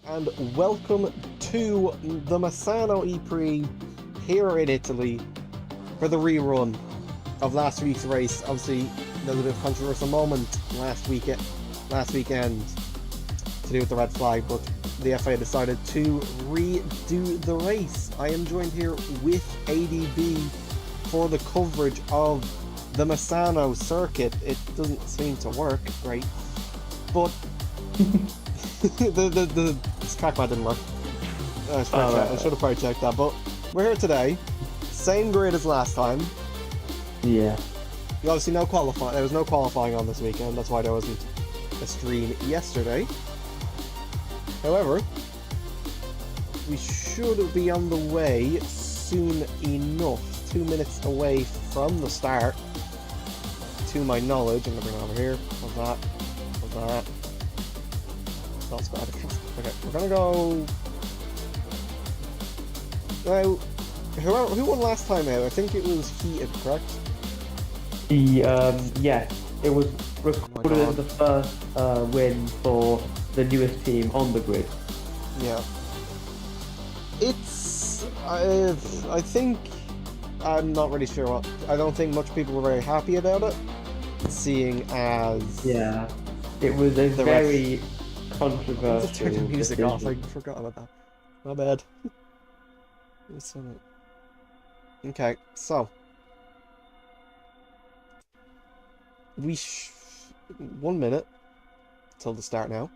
and welcome to the Misano E-Prix here in Italy for the rerun of last week's race. Obviously, there's a bit of a controversial moment last weekend to do with the red flag, but the FA decided to redo the race. I am joined here with ADB for the coverage of the Misano circuit. It doesn't seem to work great, but the trackpad didn't work. I should have probably checked that, but we're here today. Same grid as last time. Yeah. You obviously no qualifying. There was no qualifying on this weekend. That's why there wasn't a stream yesterday. However, we should be on the way soon enough. 2 minutes away from the start, to my knowledge. I'm gonna bring it over here. What's that? What's that? That's bad. Okay, we're gonna go. Now, who won last time out? I think it was Heated, correct? Yeah, it was recorded as the first win for the newest team on the grid. Yeah. It's. I think. I'm not really sure what. I don't think much people were very happy about it, seeing as. Yeah, it was a very controversial. Just turn the music off. I forgot about that. My bad. Okay, so 1 minute till the start now.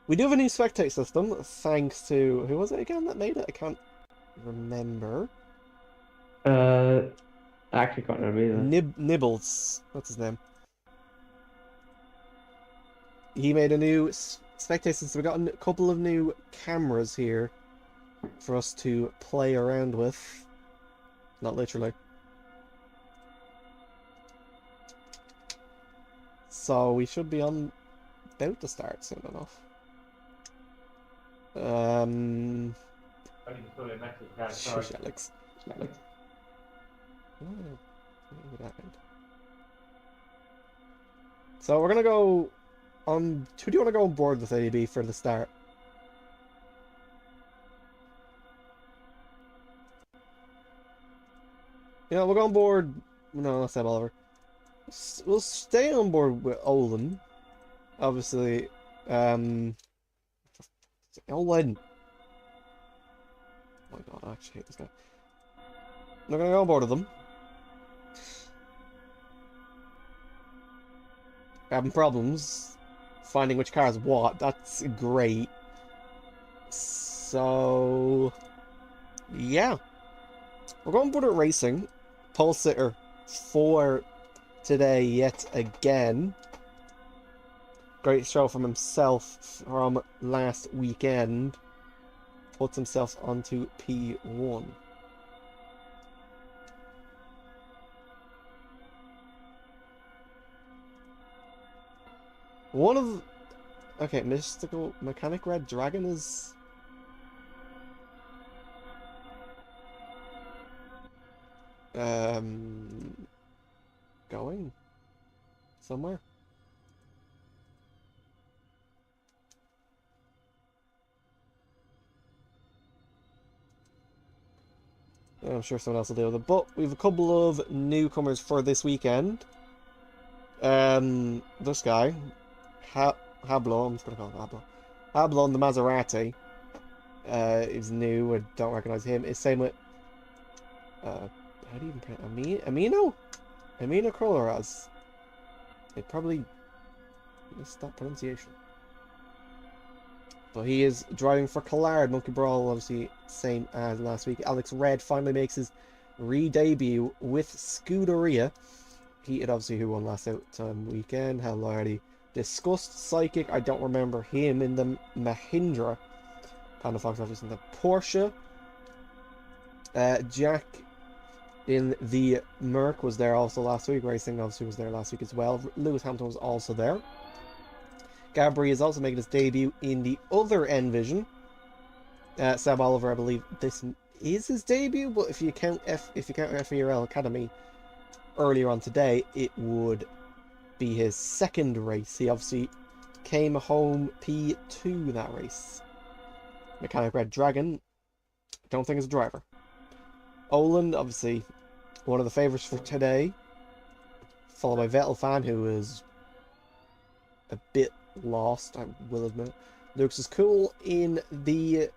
We do have a new spectate system, thanks to who was it again that made it? I can't remember. I actually can't remember either. Nibbles, what's his name? He made a new spectate system. We got a couple of new cameras here for us to play around with. Not literally. So we should be on about to start soon enough. Shush, Alex. So we're gonna go on. Who do you want to go on board with ADB for the start? Yeah, we'll go on board. No, let's have Oliver. We'll stay on board with Olin. Obviously, Olin. Oh my god, I actually hate this guy. I'm gonna go on board with them. Having problems finding which car is what. That's great. So, yeah. We're going board at racing. Pole sitter for today yet again. Great show from himself from last weekend. Puts himself onto P1. One of... Okay, Mystical Mechanic Red Dragon is... going somewhere. I'm sure someone else will deal with it. But we have a couple of newcomers for this weekend. This guy, Hablo, I'm just gonna call him Hablo. Hablo on the Maserati is new. I don't recognize him. It's same with how do you even pronounce Amino Coloraz. It probably missed that pronunciation. But he is driving for Collard. Monkey Brawl, obviously same as last week. Alex Red finally makes his re-debut with Scuderia. He had obviously who won last out weekend. Have already discussed Psychic. I don't remember him in the Mahindra. Panda Fox obviously in the Porsche. Jack in the Merc was there also last week. Racing obviously was there last week as well. Lewis Hamilton was also there. Gabri is also making his debut in the other Envision. Seb Oliver, I believe this is his debut, but if you count FERL Academy earlier on today, it would be his second race. He obviously came home P2 that race. Mechanic Red Dragon, don't think is a driver. Olin, obviously, one of the favourites for today. Followed by Vettel fan, who is a bit lost, I will admit. Lux is cool in the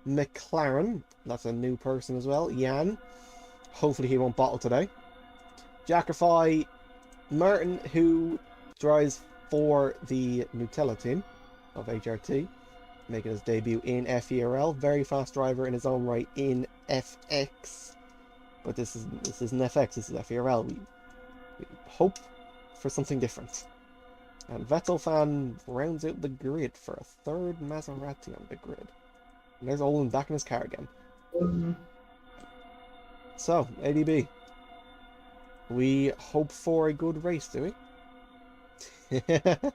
McLaren. That's a new person as well. Jan. Hopefully he won't bottle today. Jackify Martin, who drives for the Nutella team of HRT, making his debut in FERL. Very fast driver in his own right in FX. But this isn't FX, this is FERL. We hope for something different. And Vettel fan rounds out the grid for a third Maserati on the grid. And there's Olin back in his car again. So, ADB. We hope for a good race, do we? I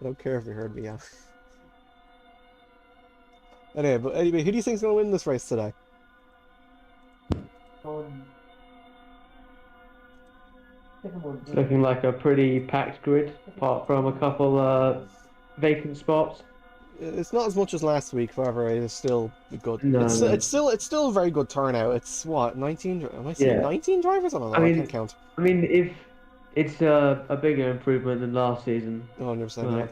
don't care if you heard me out. Anyway, but anyway, who do you think's going to win this race today? It's looking like a pretty packed grid, apart from a couple vacant spots. It's not as much as last week, however, it is still good. No, it's still a very good turnout. It's what, 19? Am I saying 19 drivers? I don't know. I can't count. I mean, if it's a bigger improvement than last season. 100%. Yeah.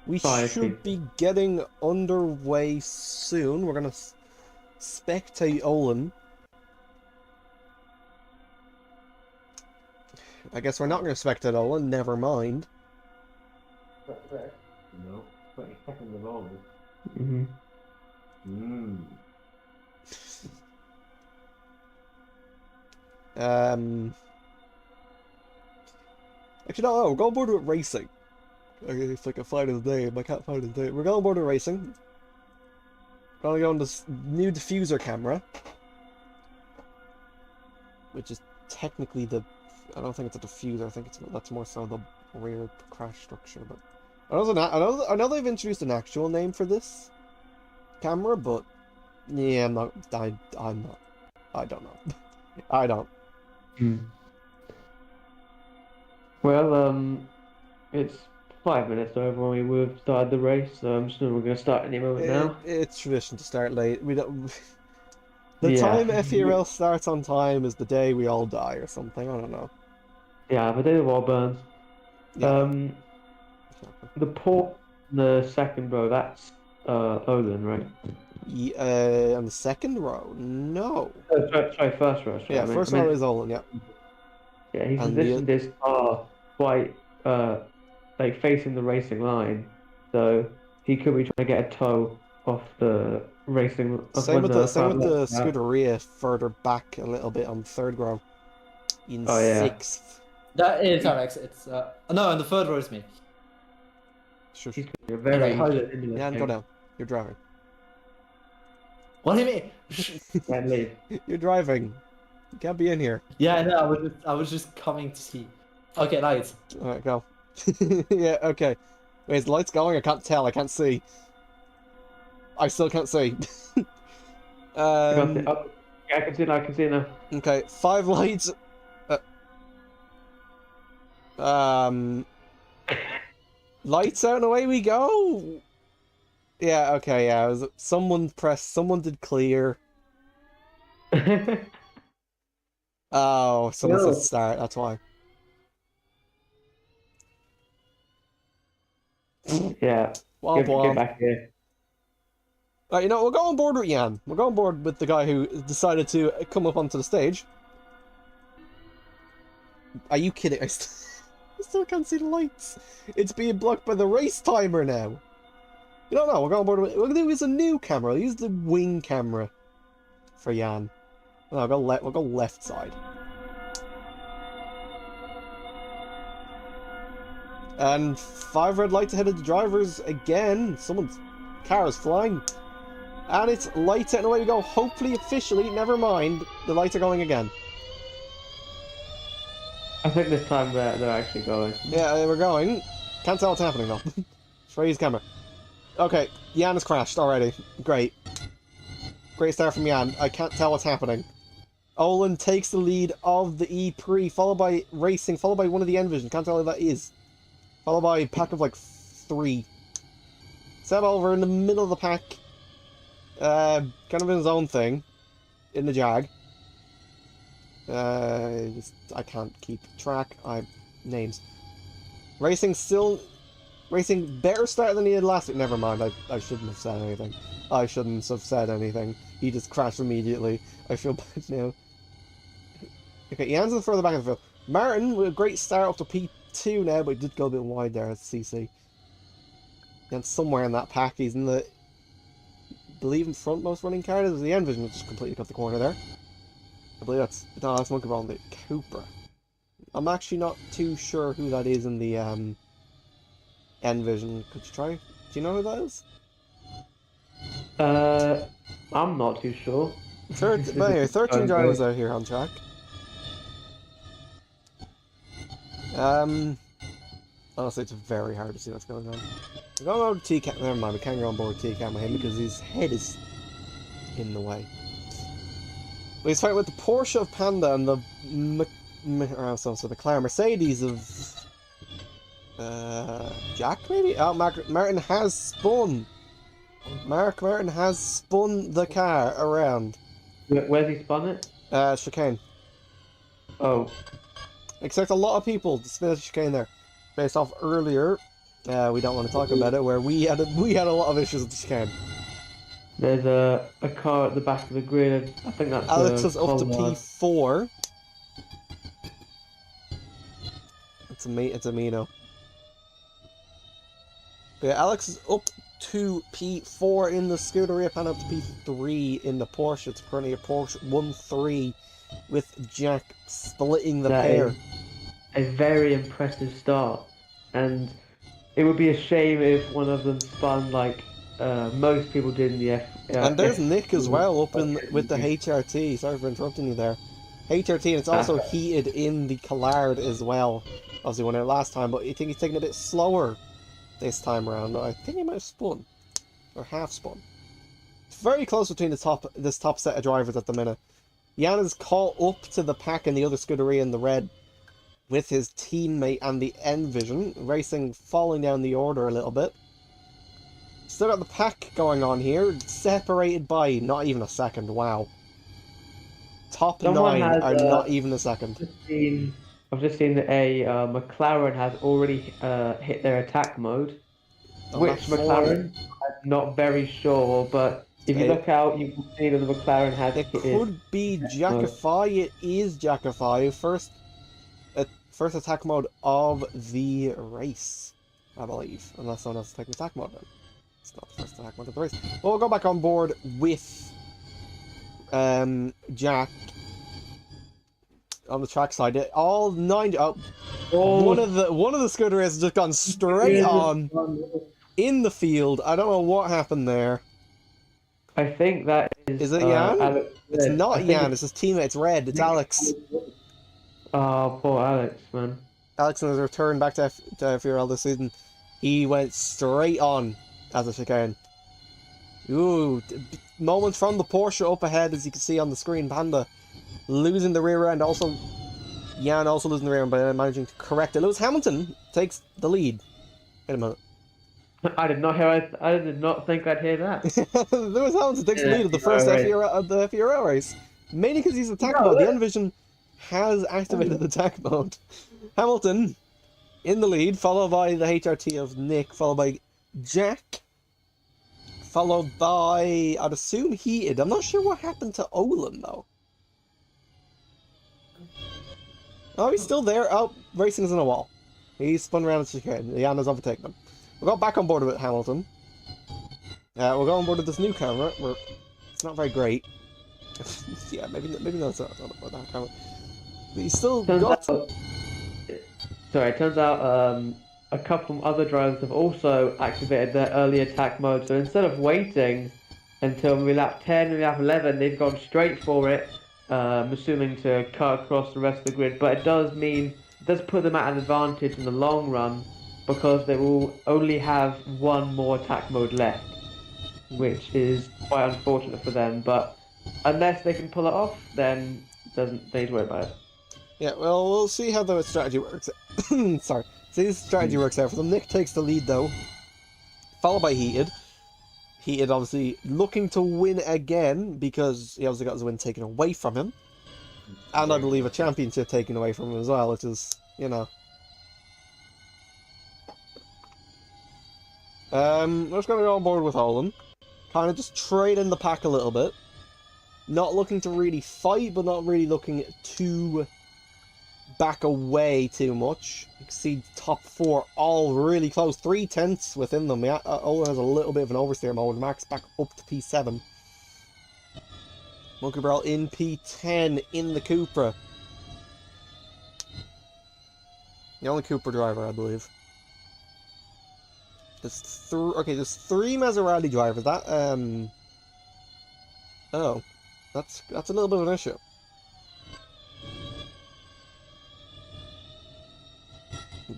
We should be getting underway soon. We're gonna spectate Olin. I guess we're not gonna spectate Olin. Never mind. No, 20 seconds of all. Actually, no, we're going board with racing. It's like a fight of the day. I can't find his name. We're going board with racing. We're gonna go on this new diffuser camera, which is technically the. I don't think it's a diffuser. I think that's more so the rear crash structure. But I know they've introduced an actual name for this camera, but yeah, I'm not. I'm not. I don't know. I don't. Well, it's 5 minutes over when we would have started the race, so I'm sure we're going to start any moment now. It's tradition to start late. We don't. The time FERL starts on time is the day we all die or something. I don't know. Yeah, the day the wall burns. Yeah. The port in the second row, that's Olin, right? On the second row? No. Sorry, first row. Yeah, first row is Olin, yeah. Yeah, he's positioned his car quite like facing the racing line, so he could be trying to get a toe off the racing. Same with the Scuderia further back a little bit on the third row. In sixth. That is Alex. It's no, and the third row is me. Sure. You're very Yeah, go down. You're driving. What do you mean? Yeah, leave. You're driving. You can't be in here. Yeah, no, I was just coming to see. Okay, lights. Alright, go. Yeah, okay. Wait, is the lights going? I can't tell. I can't see. I still can't see. Yeah, I can see now. I can see now. Okay, 5 lights. Lights out and away we go. Yeah, okay, yeah. Someone did clear. Oh, someone said start, that's why. Yeah. Get back here. Right, you know, we'll go on board with Jan. We'll go on board with the guy who decided to come up onto the stage. Are you kidding? I still can't see the lights. It's being blocked by the race timer now. You don't know, we'll go on board with... We'll use a new camera. We'll use the wing camera for Jan. No, we'll go left side. And 5 red lights ahead of the drivers again. Someone's car is flying. And it's lights out and away we go. Hopefully, officially, never mind. The lights are going again. I think this time they're actually going. Yeah, we're going. Can't tell what's happening though. Try use camera. Okay, Jan has crashed already. Great. Great start from Jan. I can't tell what's happening. Olin takes the lead of the E-Prix, followed by Racing, followed by one of the Envision. Can't tell who that is. Followed by a pack of like 3. Seb over in the middle of the pack. kind of in his own thing, in the Jag. I can't keep track. Names. Racing better start than he did last week. Never mind, I shouldn't have said anything. I shouldn't have said anything. He just crashed immediately. I feel bad now. Okay, Jansen's further back in the field. Martin with a great start up to P2 now, but he did go a bit wide there at CC. And somewhere in that pack, he's in the... I believe in frontmost running car. There's the N-Vision, which just completely cut the corner there. I believe that's... No, that's Monkey Ball, the Cooper. I'm actually not too sure who that is in the N-Vision. Could you try? Do you know who that is? I'm not too sure. But anyway, 13 drivers out here on track. Honestly, it's very hard to see what's going on. We're going over to T-Cam. Never mind, we can't go on board T-Cam with him because his head is in the way. But he's fighting with the Porsche of Panda and the the McLaren Mercedes of Jack, maybe? Oh, Martin has spun. Martin has spun the car around. Where's he spun it? Chicane. Oh. Expect a lot of people to spin at chicane there. Based off earlier, we don't want to talk about it, where we had a lot of issues with the chicane. There's a car at the back of the grid. I think that's Alex is up to P4. It's a Mino. Yeah, Alex is up to P4 in the Scuderia, and up to P3 in the Porsche. It's currently a Porsche 1-3 with Jack splitting the pair. A very impressive start, and it would be a shame if one of them spun like most people did in the F. And there's Nick as well up in with the HRT. Sorry for interrupting you there. HRT, and it's also heated in the Collard as well. Obviously won it last time, but I think he's taking a bit slower this time around. I think he might have spun, or half spun. It's very close between this top set of drivers at the minute. Jan is caught up to the pack in the other Scuderia in the red with his teammate and the N-Vision. Racing falling down the order a little bit. Still got the pack going on here, separated by not even a second. Wow. Top 9 are not even a second. I've just seen that a McLaren has already hit their attack mode. Which McLaren? I'm not very sure, but if you look out, you can see that the McLaren has it. It could be Jackify. It is Jackify. First attack mode of the race, I believe. Unless someone else is taking attack mode then. It's not the first attack mode of the race. Well, we'll go back on board with Jack on the track side. All 9. One of the Scuderia has just gone straight on in the field. I don't know what happened there. I think that is. Is it Jan? It's not Jan. It's his teammate. It's Red. It's Alex. Oh, poor Alex, man. Alex, on his return back to FERL this season, he went straight on as a chicane. Ooh, moments from the Porsche up ahead, as you can see on the screen. Panda losing the rear end. Also, Jan also losing the rear end, but managing to correct it. Lewis Hamilton takes the lead. Wait a minute. I did not think I'd hear that. Lewis Hamilton takes the lead of the first FERL race. Mainly because he's attack mode. The N-Vision has activated the attack mode. Hamilton in the lead, followed by the HRT of Nick, followed by Jack, followed by, I'd assume, Heated. I'm not sure what happened to Olin, though. Oh, he's still there. Oh, Racing's in a wall. He's spun around the chicane. Jan has overtaken him. We'll go back on board with Hamilton. We'll go on board with this new camera. It's not very great. Yeah, maybe not that camera. But he's still got... Sorry, it turns out a couple of other drivers have also activated their early attack mode. So instead of waiting until maybe lap 10 and lap 11, they've gone straight for it. I'm assuming to cut across the rest of the grid. But it does put them at an advantage in the long run, because they will only have one more attack mode left, which is quite unfortunate for them. But unless they can pull it off, then they need to worry about it. Yeah, well, we'll see how the strategy works. Sorry. See, this strategy works out for them. Nick takes the lead, though, followed by Heated. He is obviously looking to win again because he obviously got his win taken away from him. And I believe a championship taken away from him as well, which is, you know. I'm just going to go on board with Olin. Kind of just trade in the pack a little bit. Not looking to really fight, but not really looking to back away too much. You can see top 4 all really close. 3/10 within them. Yeah, Olin has a little bit of an oversteer mode. Max back up to P7. Monkey Barrel in P10 in the Cupra. The only Cupra driver, I believe. There's there's 3 Maserati drivers. That oh, that's a little bit of an issue.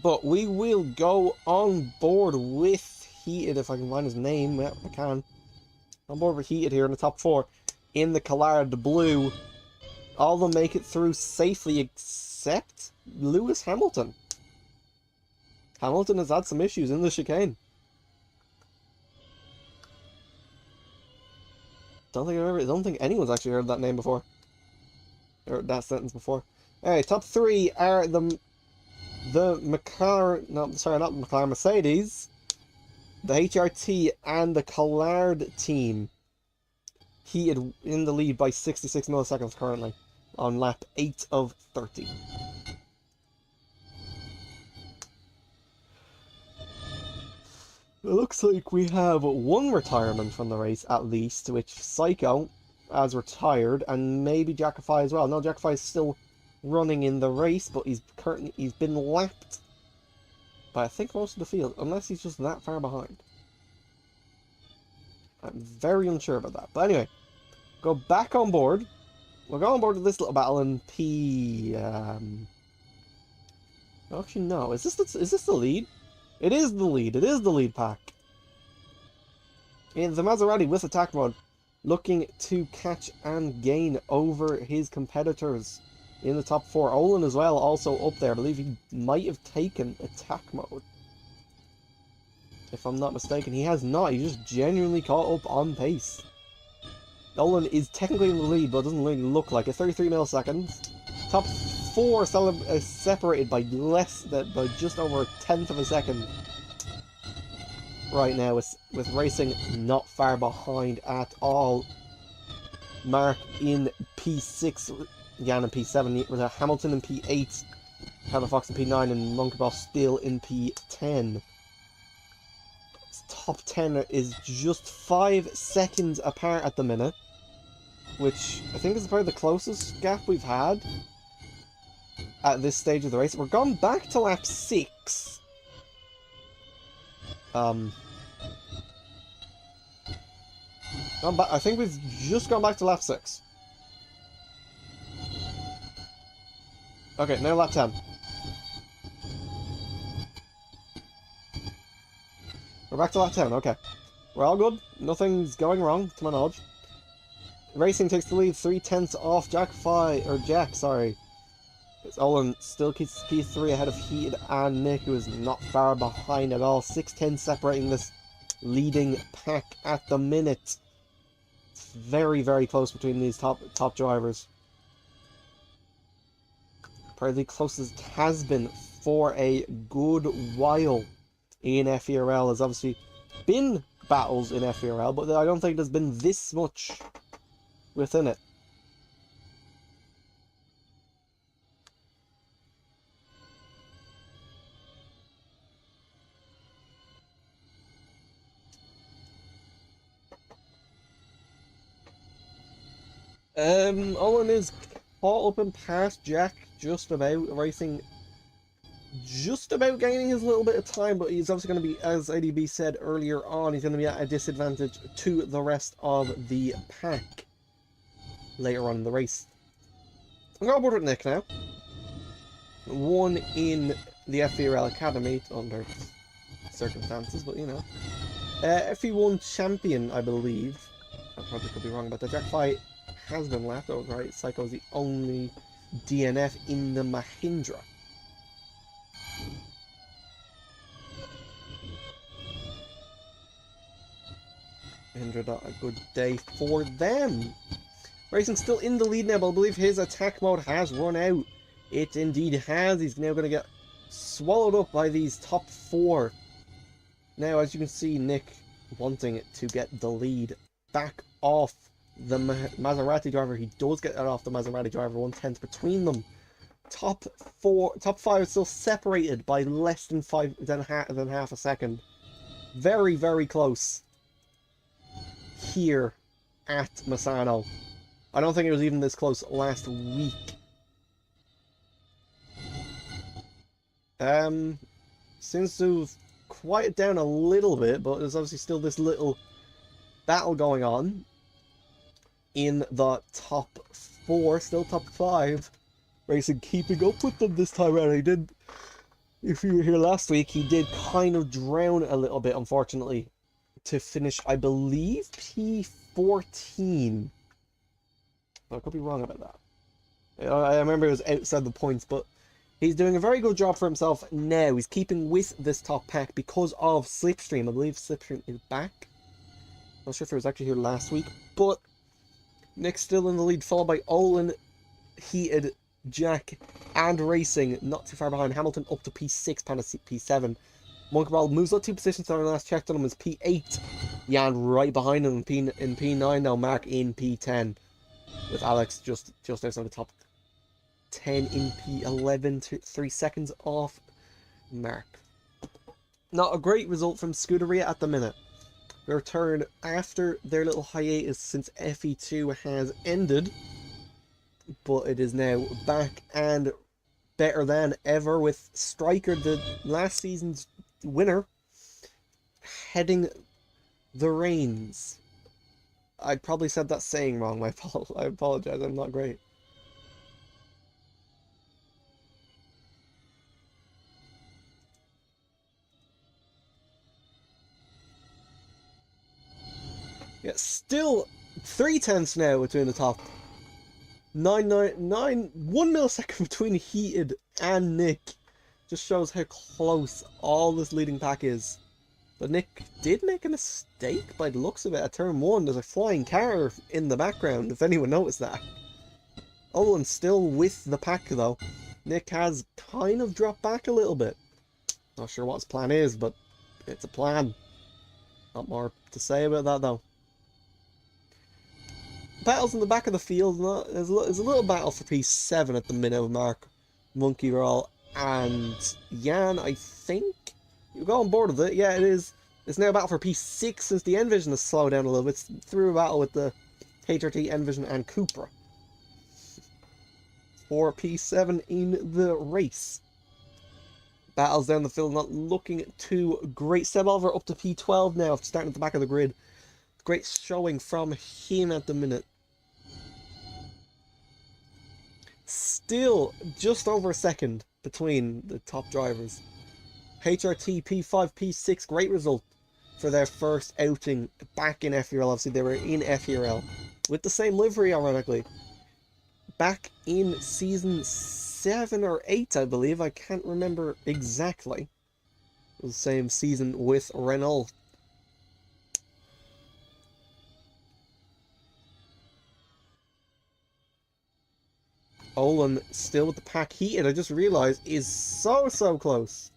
But we will go on board with Heated, if I can find his name. Yeah, I can. On board with Heated here in the top 4 in the Collard Blue. All of them make it through safely except Lewis Hamilton. Hamilton has had some issues in the chicane. Don't think anyone's actually heard that name before. Or that sentence before. Alright, top 3 are the McLaren, no, sorry, not the McLaren, Mercedes, the HRT, and the Collard team. He is in the lead by 66 milliseconds currently, on lap 8 of 30. It looks like we have 1 retirement from the race at least, which Psycho has retired, and maybe Jackify as well. No, Jackify is still running in the race, but he's been lapped by I think most of the field, unless he's just that far behind. I'm very unsure about that. But anyway, go back on board. We'll go on board with this little battle in P. Actually, no. Is this the lead? It is the lead. It is the lead pack. In the Maserati with attack mode, looking to catch and gain over his competitors in the top 4. Olin as well, also up there. I believe he might have taken attack mode, if I'm not mistaken. He has not. He just genuinely caught up on pace. Olin is technically in the lead, but it doesn't really look like it. 33 milliseconds. Top 4 separated by by just over 1/10 of a second. Right now, with racing not far behind at all. Mark in P6, Jan in P7, with Hamilton in P8, Fox in P9, and Monkey Ball still in P10. Top 10 is just 5 seconds apart at the minute, which I think is probably the closest gap we've had at this stage of the race. We're gone back to lap 6. I think we've just gone back to lap 6. Okay, now lap 10. We're back to lap 10, okay. We're all good. Nothing's going wrong, to my knowledge. Racing takes the lead, 3/10 off Jack, sorry. Olin still keeps P3 ahead of Heated and Nick, who is not far behind at all. 6:10 separating this leading pack at the minute. It's very, very close between these top drivers. Probably the closest it has been for a good while in FERL. There's obviously been battles in FERL, but I don't think there's been this much within it. Owen is caught up and past Jack just about, racing just about gaining his little bit of time, but he's obviously going to be, as ADB said earlier on, he's going to be at a disadvantage to the rest of the pack later on in the race. I'm going to board with Nick now. One in the FERL Academy under circumstances, but you know. FE1 champion, I believe. I probably could be wrong about that. Jack Fight has been left over, right? Psycho's the only DNF in the Mahindra. Ended up a good day for them. Racing still in the lead now, but I believe his attack mode has run out. It indeed has. He's now going to get swallowed up by these top 4. Now, as you can see, Nick wanting to get the lead back off the Maserati driver. He does get that off the Maserati driver, 1/10 between them. Top 5 is still separated by less than half a second. Very, very close here at Misano. I don't think it was even this close last week. Seems to have quieted down a little bit, but there's obviously still this little battle going on in the top 4, still top 5. Racing keeping up with them this time around. He did, if you were here last week, he did kind of drown a little bit, unfortunately, to finish, I believe, P14. I could be wrong about that. I remember it was outside the points, but he's doing a very good job for himself now. He's keeping with this top pack because of Slipstream. I believe Slipstream is back. Not sure if he was actually here last week, but Nick's still in the lead, followed by Olin, Heated, Jack, and Racing, not too far behind. Hamilton up to P6, Panda P7. Monkey Ball moves up 2 positions, so I last checked on him is P8. Jan right behind him in P9 now, Mark in P10. With Alex just outside the top 10 in P11, 3 seconds off Mark. Not a great result from Scuderia at the minute. They return after their little hiatus since FE2 has ended, but it is now back and better than ever with Striker, the last season's winner, heading the reins. I probably said that saying wrong. I apologize. I'm not great. Yeah, still 3/10 now between the top. 1 millisecond between Heated and Nick. Just shows how close all this leading pack is. But Nick did make a mistake by the looks of it at turn 1. There's a flying car in the background, if anyone noticed that. Owen's still with the pack though. Nick has kind of dropped back a little bit. Not sure what his plan is, but it's a plan. Not more to say about that though. Battles in the back of the field. There's a little battle for P7 at the minute with Mark, Monkey Roll, and Jan, I think. You go on board with it. Yeah, it is. It's now a battle for P6 since the Envision has slowed down a little bit. It's through a battle with the HRT, Envision, and Cupra for P7 in the race. Battles down the field not looking too great. Seb Oliver up to P12 now, starting at the back of the grid. Great showing from him at the minute. Still just over a second between the top drivers. HRT P5, P6, great result for their first outing back in FERL. Obviously, they were in FERL with the same livery, ironically. Back in season 7 or 8, I believe. I can't remember exactly. It was the same season with Renault. Olin still with the pack. Heated, I just realised, is so close.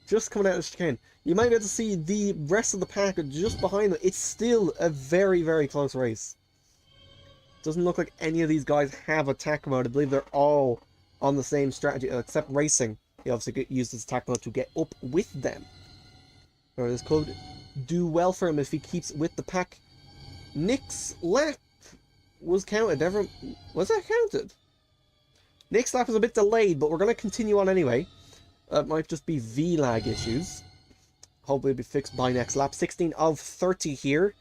Just coming out of the chicane. You might be able to see the rest of the pack just behind them. It's still a very close race. Doesn't look like any of these guys have attack mode. I believe they're all on the same strategy, except Racing. He obviously used his attack mode to get up with them. Or this could do well for him if he keeps with the pack. Nick's lap was counted. Was that counted? Nick's lap was a bit delayed, but we're going to continue on anyway. It might just be VLAG issues. Hopefully it'll be fixed by next lap. 16 of 30 here.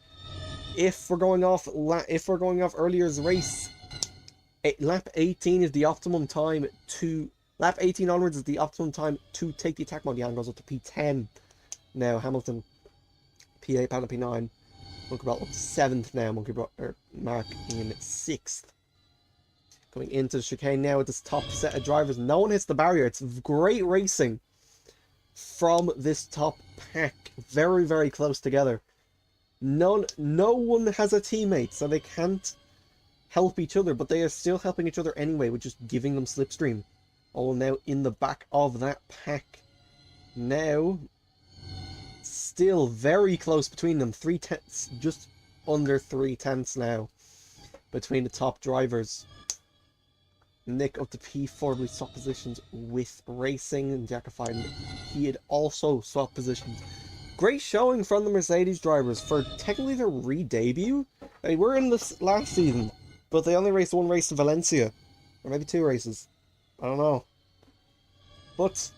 If we're going off earlier's race, lap 18 is the optimum time to... Lap 18 onwards is the optimum time to take the attack mode. Jan goes up to P10. Now Hamilton, P8, Panda P9. Monkey Ball up to 7th now. Mark in 6th. Coming into the chicane now with this top set of drivers. No one hits the barrier. It's great racing from this top pack. Very close together. No one has a teammate, so they can't help each other, but they are still helping each other anyway with just giving them slipstream. All now in the back of that pack. Now, still very close between them. 3/10, just under 3/10 now between the top drivers. Nick up to P4, we swap positions with Racing, and Jackify, he had also swapped positions. Great showing from the Mercedes drivers for technically their re-debut. They were in this last season, but they only raced one race in Valencia. Or maybe 2 races. I don't know. But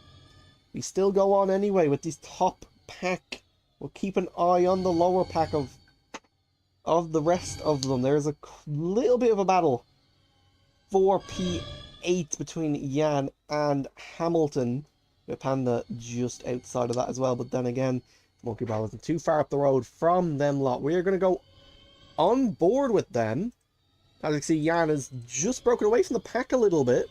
we still go on anyway with this top pack. We'll keep an eye on the lower pack of the rest of them. There's a little bit of a battle for P8 between Jan and Hamilton. With Panda just outside of that as well, but then again, Monkey Ball isn't too far up the road from them lot. We are going to go on board with them. As you can see, Jan has just broken away from the pack a little bit.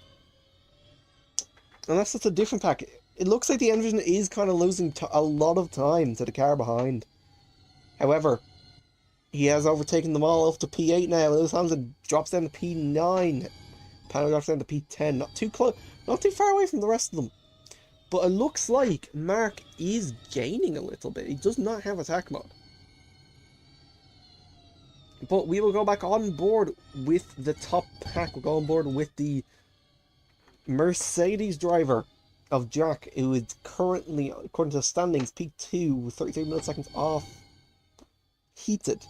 Unless it's a different pack. It looks like the engine is kind of losing a lot of time to the car behind. However, he has overtaken them all up to P8 now. Lewis Hamilton drops down to P9. Panda drops down to P10. Not too close, not too far away from the rest of them. But it looks like Mark is gaining a little bit. He does not have attack mode. But we will go back on board with the top pack. We'll go on board with the Mercedes driver of Jack, who is currently, according to the standings, P2, 33 milliseconds off heated.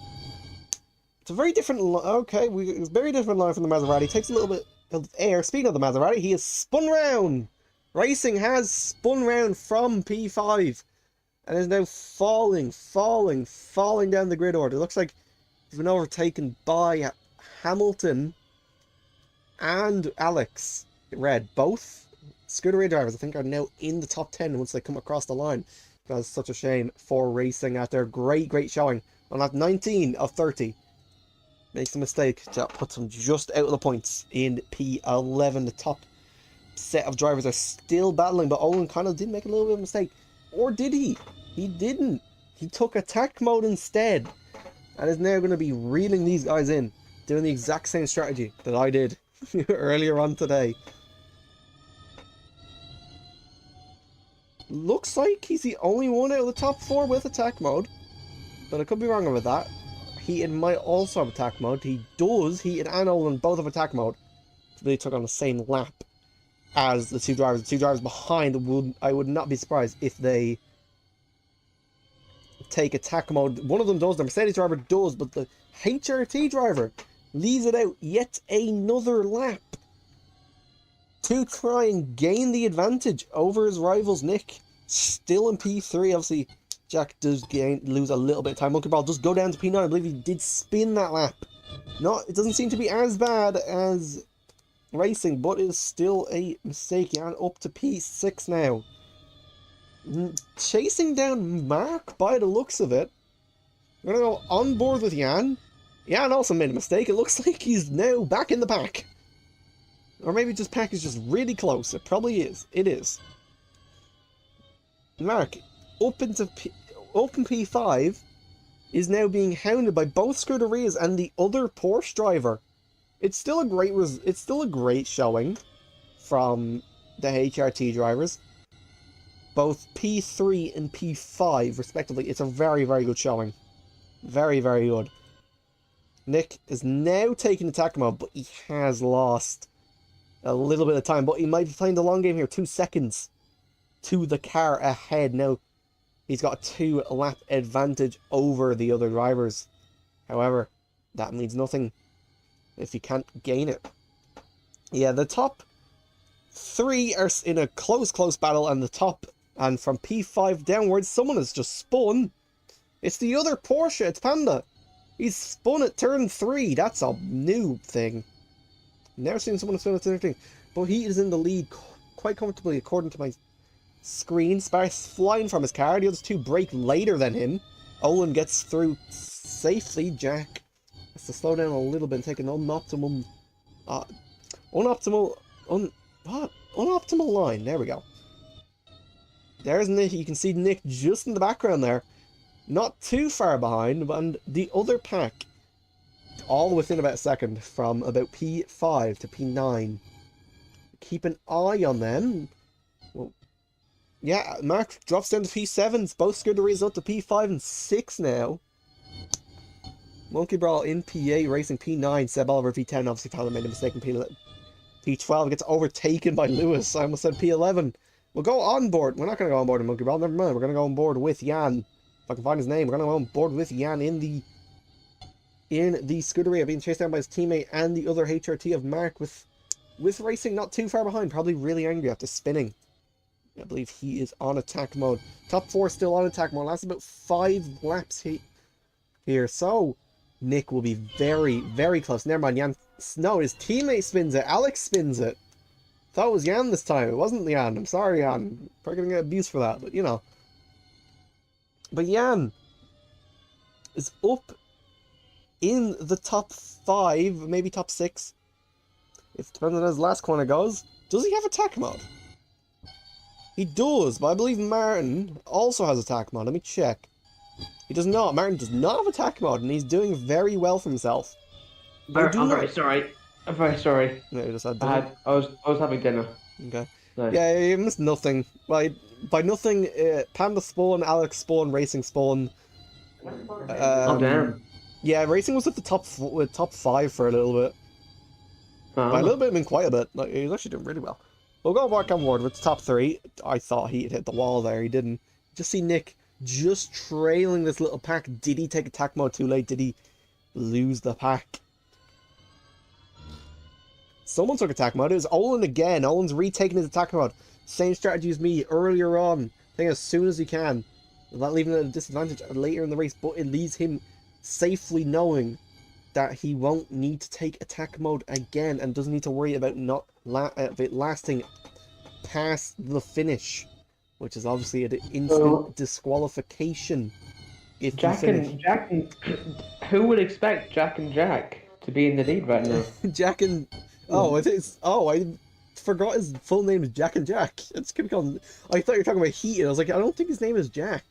It's a very different it's a very different line from the Maserati. It takes a little bit of air. Speaking of the Maserati, he has spun round. Racing has spun round from P5 and is now falling down the grid order. It looks like he's been overtaken by Hamilton and Alex Red. Both Scuderia drivers, I think, are now in the top 10 once they come across the line. That's such a shame for Racing at their great showing on that 19 of 30. Makes a mistake that puts him just out of the points in P11. The top set of drivers are still battling, but Owen kind of did make a little bit of a mistake. Or did he? He didn't. He took attack mode instead and is now going to be reeling these guys in, doing the exact same strategy that I did earlier on today. Looks like he's the only one out of the top 4 with attack mode, but I could be wrong about that. Heaton might also have attack mode. He does. Heaton and Olin both have attack mode. So they took on the same lap as the two drivers. The 2 drivers behind, I would not be surprised if they take attack mode. One of them does, the Mercedes driver does, but the HRT driver leaves it out yet another lap to try and gain the advantage over his rivals. Nick still in P3. Obviously, Jack does lose a little bit of time. Monkey Ball does go down to P9. I believe he did spin that lap. It doesn't seem to be as bad as Racing, but it is still a mistake. Jan up to P6 now. Chasing down Mark by the looks of it. We're going to go on board with Jan. Jan also made a mistake. It looks like he's now back in the pack. Or maybe just pack is just really close. It probably is. It is. Mark, up in P5, is now being hounded by both Scuderias and the other Porsche driver. It's still a great showing from the HRT drivers. Both P3 and P5 respectively. It's a very good showing. Very good. Nick is now taking attack mode, but he has lost a little bit of time. But he might be playing the long game here. 2 seconds to the car ahead. Now he's got a 2-lap advantage over the other drivers. However, that means nothing if you can't gain it. Yeah, the top 3 are in a close battle, and from P5 downwards, someone has just spun. It's the other Porsche. It's Panda. He's spun at turn 3. That's a new thing. Never seen someone spin at turn 3. But he is in the lead quite comfortably, according to my screen. Sparks flying from his car. The other 2 brake later than him. Olin gets through safely. Jack has to slow down a little bit and take an unoptimal line. There we go. There's Nick. You can see Nick just in the background there. not too far behind, and the other pack, all within about a second, from about P5 to P9. Keep an eye on them. Well, yeah, Mark drops down to P7s. Both Scuderies up to P5 and 6 now. Monkey Brawl in P8, racing P9. Seb Oliver P10. Obviously, Tyler made a mistake in P12. Gets overtaken by Lewis. I almost said P11. We'll go on board. We're not going to go on board in Monkey Brawl. Never mind. We're going to go on board with Jan. If I can find his name, we're going to go on board with Jan in the Scuderia, being chased down by his teammate and the other HRT of Mark with racing not too far behind. Probably really angry after spinning. I believe he is on attack mode. Top 4 still on attack mode. Last about 5 laps here. So, Nick will be very, very close. Never mind, Jan. No, his teammate spins it. Alex spins it. Thought it was Jan this time. It wasn't Jan. I'm sorry, Jan. Probably gonna get abused for that, but you know. But Jan is up in the top 5, maybe top 6. If depending on his last corner goes. Does he have attack mode? He does, but I believe Martin also has attack mode. Let me check. He does not. Martin does not have attack mode, and he's doing very well for himself. I'm very sorry. I'm very sorry. No, just had I was having dinner. Okay. No. Yeah, you missed nothing. By nothing, Panda Spawn, Alex Spawn, Racing Spawn. Oh damn. Yeah, Racing was at the top 5 for a little bit. By a little bit, I mean quite a bit. Like, he's actually doing really well. We'll go back on board with the top 3. I thought he'd hit the wall there. He didn't. Just see Nick just trailing this little pack. Did he take attack mode too late? Did he lose the pack? Someone took attack mode. It was Olin again. Olin's retaking his attack mode. Same strategy as me earlier on. I think as soon as he can. Without leaving him at a disadvantage later in the race. But it leaves him safely knowing that he won't need to take attack mode again. And doesn't need to worry about it lasting past the finish. Which is obviously an instant disqualification. If Jack and who would expect Jack and Jack to be in the lead right now? Jack and... Oh, it is. Oh, I forgot his full name is Jack and Jack. It's gonna call. I thought you were talking about Heaton. I was like, I don't think his name is Jack.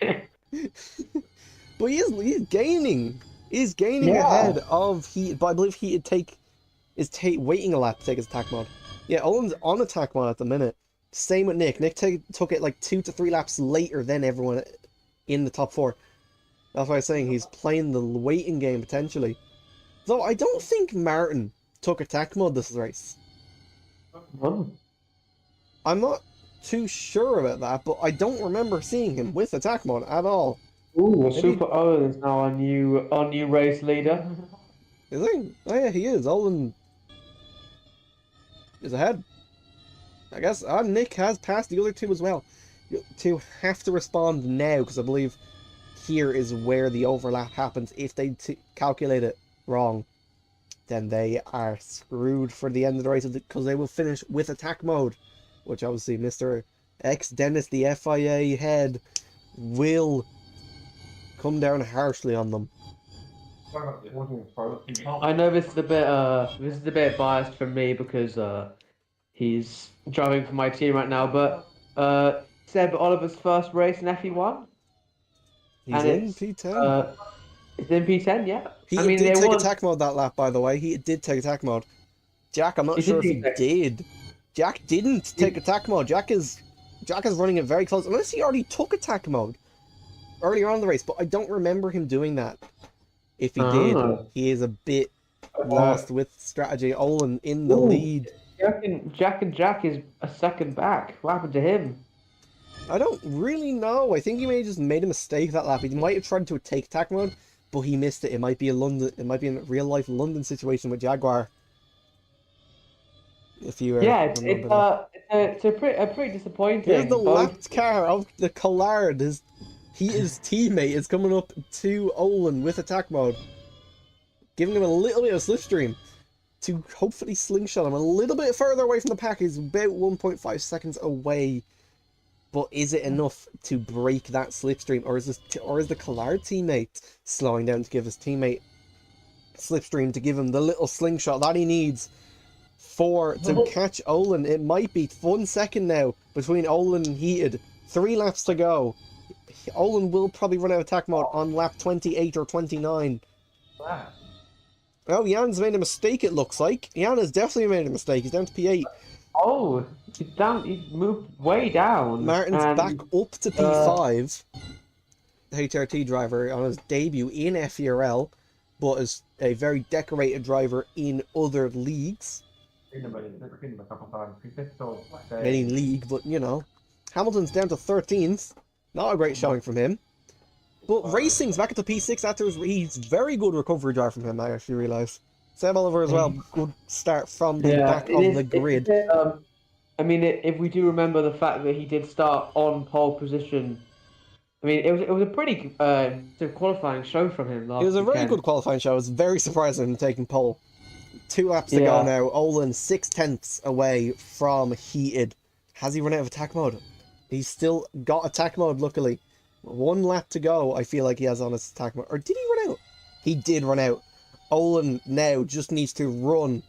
But he's gaining. He's gaining ahead of Heat. But I believe Heat is waiting a lap to take his attack mode. Yeah, Owen's on attack mode at the minute. Same with Nick. Nick took it like 2 to 3 laps later than everyone in the top 4. That's why I'm saying he's playing the waiting game potentially. Though I don't think Martin took attack mode this race. Oh. I'm not too sure about that, but I don't remember seeing him with attack mode at all. Ooh, Super Owen is now our new race leader. Is he? Oh yeah, he is. Olin is ahead. I guess Nick has passed the other 2 as well. You 2 have to respond now, because I believe here is where the overlap happens. If they calculate it wrong, then they are screwed for the end of the race, because they will finish with attack mode, which obviously Mr. X Dennis, the FIA head, will come down harshly on them. I know this is a bit biased from me because he's driving for my team right now, but Seb Oliver's first race in FE1. He's in P10. It's in P10, yeah. He did take attack mode that lap, by the way. He did take attack mode. Jack, I'm not sure if he did. Jack didn't take attack mode. Jack is running it very close, unless he already took attack mode earlier on in the race, but I don't remember him doing that. If he did, he is a bit lost with strategy. Olin in the lead. Jack and Jack is a second back. What happened to him? I don't really know. I think he may have just made a mistake that lap. He might have tried to take attack mode, but he missed it. It might be a real life London situation with Jaguar. If you it's a pretty disappointing. Here's the lapped car of the Collard. His teammate is coming up to Olin with attack mode, giving him a little bit of slipstream to hopefully slingshot him a little bit further away from the pack. He's about 1.5 seconds away. But is it enough to break that slipstream, or is the Collard teammate slowing down to give his teammate slipstream, to give him the little slingshot that he needs to catch Olin? It might be 1 second now between Olin and Heated. 3 laps to go. Olin will probably run out of attack mode on lap 28 or 29. Wow. Oh, Jan's made a mistake, it looks like. Jan has definitely made a mistake. He's down to P8. Oh, he's down. He's moved way down. Martin's and, back up to P5. The HRT driver on his debut in FERL, but is a very decorated driver in other leagues. Any league, but you know. Hamilton's down to 13th. Not a great showing from him. But Racing's back up to P6 after he's very good recovery drive from him, I actually realise. Seb Oliver as well, good start from the back of the grid. I mean, if we do remember the fact that he did start on pole position, I mean, it was a pretty qualifying show from him last It was a very weekend. good qualifying show. I was very surprised at him taking pole. 2 laps to go now. Olin 6/10 away from heated. Has he run out of attack mode? He's still got attack mode, luckily. 1 lap to go, I feel like he has on his attack mode. Or did he run out? He did run out. Olin now just needs to run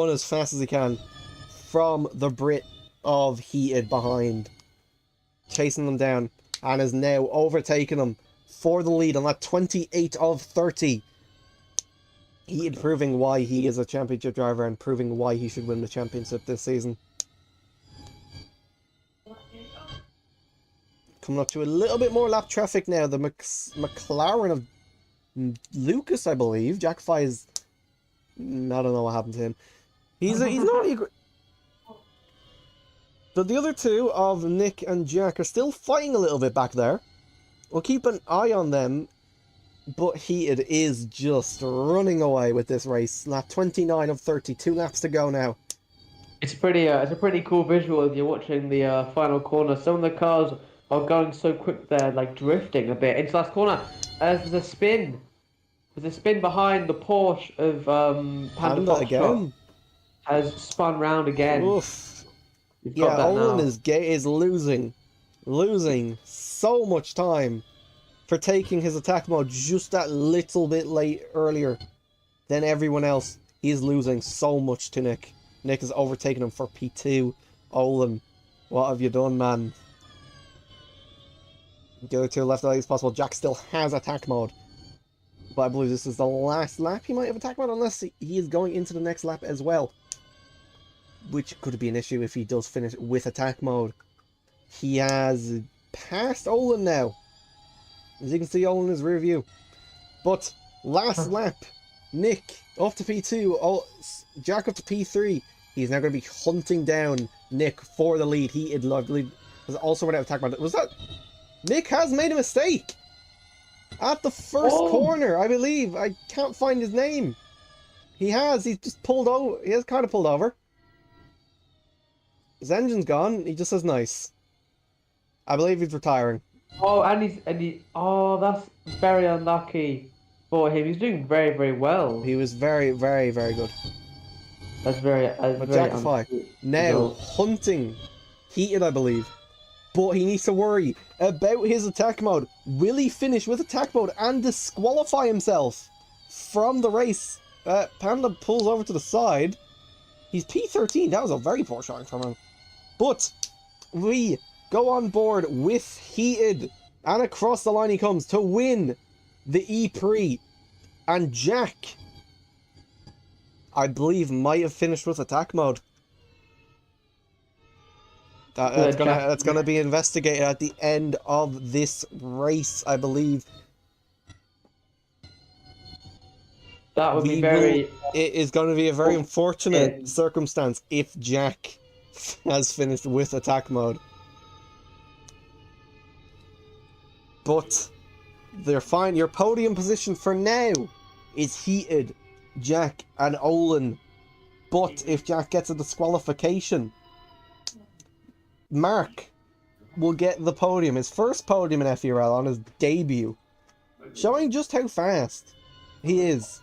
as fast as he can from the Brit of heated behind. Chasing them down. And is now overtaking them for the lead on lap 28 of 30. Heated proving why he is a championship driver and proving why he should win the championship this season. Coming up to a little bit more lap traffic now. The McLaren of Lucas, I believe. Jack Fye is... I don't know what happened to him. He's not... But the other two of Nick and Jack are still fighting a little bit back there. We'll keep an eye on them. But Heated is just running away with this race. Lap 29 of 30. 2 laps to go now. It's a pretty cool visual as you're watching the final corner. Some of the cars are going so quick they're like drifting a bit into last corner. There's a spin behind the Porsche of Panda Foxtrot. Again. Has spun round again. Oof. Yeah, Olin is losing so much time for taking his attack mode just that little bit earlier than everyone else. He is losing so much to Nick. Nick has overtaken him for P2. Olin, what have you done, man? The other two left as possible. Jack still has attack mode. But I believe this is the last lap he might have attack mode, unless he is going into the next lap as well. Which could be an issue if he does finish with attack mode. He has passed Olin now. As you can see, Olin is rear view. But last lap, Nick up to P2, Jack up to P3. He's now going to be hunting down Nick for the lead. He has also run out of attack mode. Was that... Nick has made a mistake! At the first corner, I believe. I can't find his name. He's just pulled over. He has kind of pulled over. His engine's gone. He just says nice. I believe he's retiring. Oh, that's very unlucky for him. He's doing very, very well. He was very, very, very good. That's very Jack Fye now hunting Heated, I believe. But he needs to worry about his attack mode. Will he finish with attack mode and disqualify himself from the race? Panda pulls over to the side. He's P13. That was a very poor showing from him. But we go on board with Heated. And across the line he comes to win the E-Prix. And Jack, I believe, might have finished with attack mode. That's gonna be investigated at the end of this race, I believe. That would be very... It is going to be a very unfortunate circumstance if Jack has finished with attack mode. But they're fine. Your podium position for now is Heated, Jack, and Olin. But if Jack gets a disqualification, Mark will get the podium, his first podium in FERL on his debut, showing just how fast he is.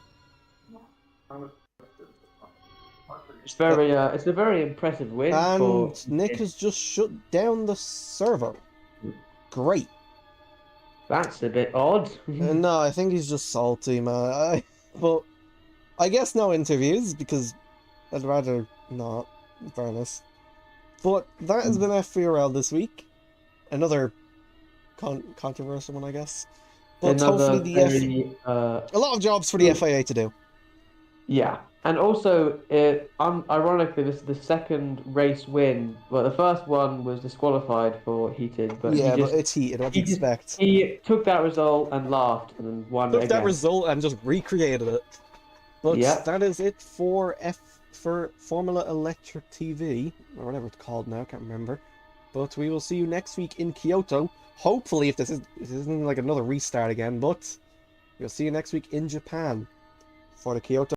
It's a very impressive win. And Nick has just shut down the server. Great. That's a bit odd. No, I think he's just salty, man. But I guess no interviews, because I'd rather not, in fairness. But that has been FERL this week. Another controversial one, I guess. But Another hopefully the very a lot of jobs for the FIA to do. yeah, and also ironically, this is the second race win. Well, the first one was disqualified for heated, but Yeah, but it's heated. What do you he just expect? he took that result and laughed and then won Took it that again. result and just recreated it. But Yep. that is it for Formula Electric TV, or whatever it's called now, can't remember. But we will see you next week in Kyoto. Hopefully, if this isn't like another restart again, but we'll see you next week in Japan for the Kyoto